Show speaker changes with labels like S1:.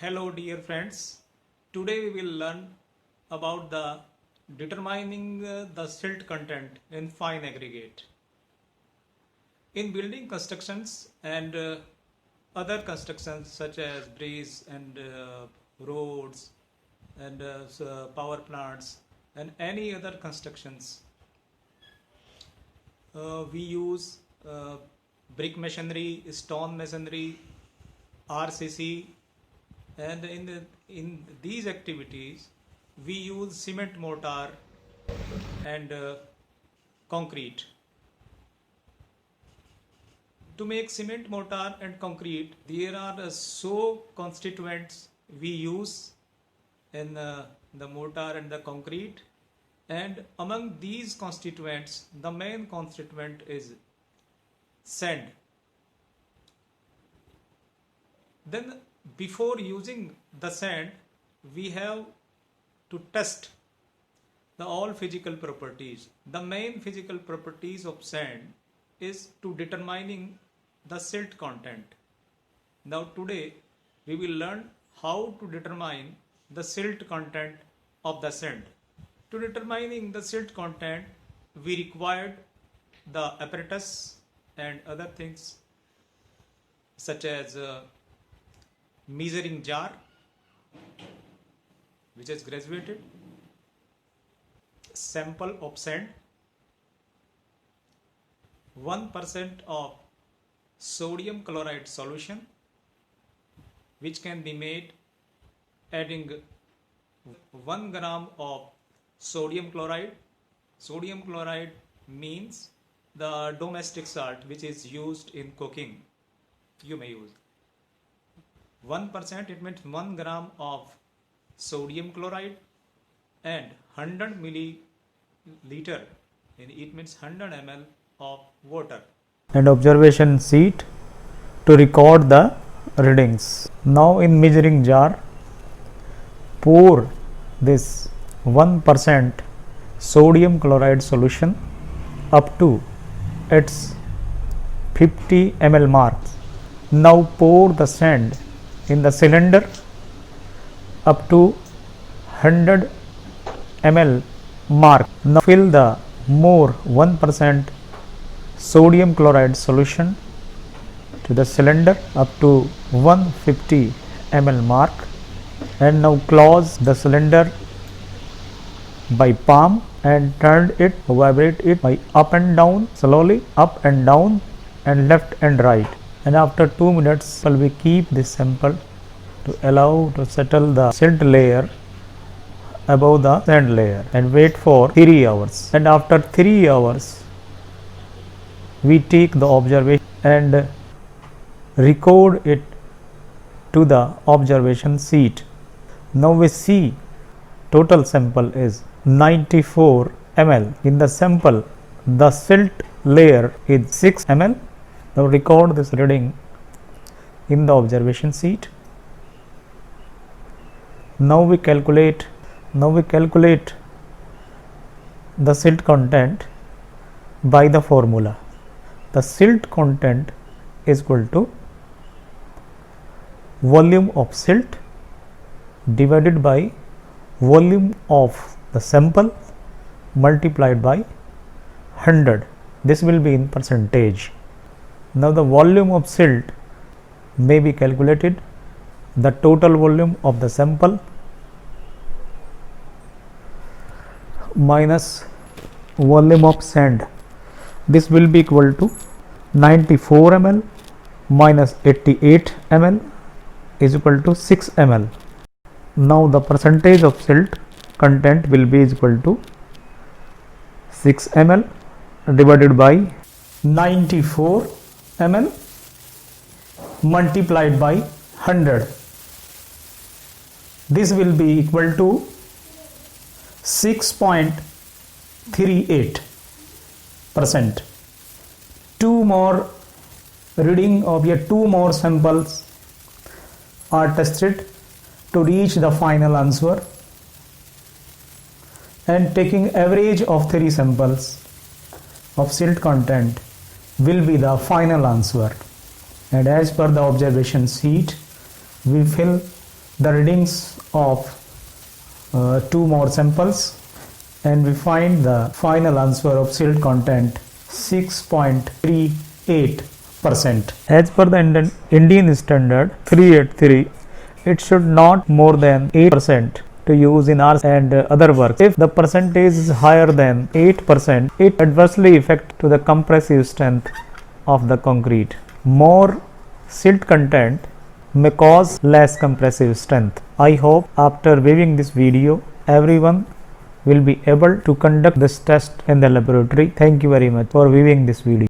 S1: Hello dear friends. Today we will learn about the determining the silt content in fine aggregate. In building constructions and other constructions such as bridges and roads and power plants and any other constructions, we use brick masonry, stone masonry, RCC, and in these activities we use cement mortar and concrete. To make cement mortar and concrete, there are so constituents we use in the mortar and the concrete, and among these constituents the main constituent is sand. Then before using the sand we have to test the all physical properties. The main physical properties of sand is to determining the silt content. Now today we will learn how to determine the silt content of the sand. To determining the silt content we required the apparatus and other things such as measuring jar which is graduated, sample of sand, 1% of sodium chloride solution which can be made adding 1 gram of sodium chloride. Sodium chloride means the domestic salt which is used in cooking. You may use 1%, it means 1 gram of sodium chloride and 100 milliliter, and it means 100 ml of water.
S2: And observation sheet to record the readings. Now in measuring jar, pour this 1% sodium chloride solution up to its 50 ml mark. Now pour the sand in the cylinder up to 100 ml mark. Now fill the more 1% sodium chloride solution to the cylinder up to 150 ml mark, and now close the cylinder by palm and turn it, vibrate it by up and down, slowly up and down and left and right. And after 2 minutes we keep this sample to allow to settle the silt layer above the sand layer and wait for 3 hours. And after 3 hours we take the observation and record it to the observation sheet. Now we see total sample is 94 ml. In the sample the silt layer is 6 ml. Now record this reading in the observation sheet. Now we calculate the silt content by the formula. The silt content is equal to volume of silt divided by volume of the sample multiplied by 100. This will be in percentage. Now the volume of silt may be calculated, the total volume of the sample minus volume of sand. This will be equal to 94 ml minus 88 ml is equal to 6 ml. Now the percentage of silt content will be equal to 6 ml divided by 94 ml multiplied by 100. This will be equal to 6.38%. Two more reading of your 2 more samples are tested to reach the final answer, and taking average of 3 samples of silt content will be the final answer. And as per the observation sheet, we fill the readings of two more samples, and we find the final answer of silt content 6.38%. As per the Indian standard 383, it should not more than 8% to use in our and other works. If the percentage is higher than 8%, it adversely affects to the compressive strength of the concrete. More silt content may cause less compressive strength. I hope after viewing this video, everyone will be able to conduct this test in the laboratory. Thank you very much for viewing this video.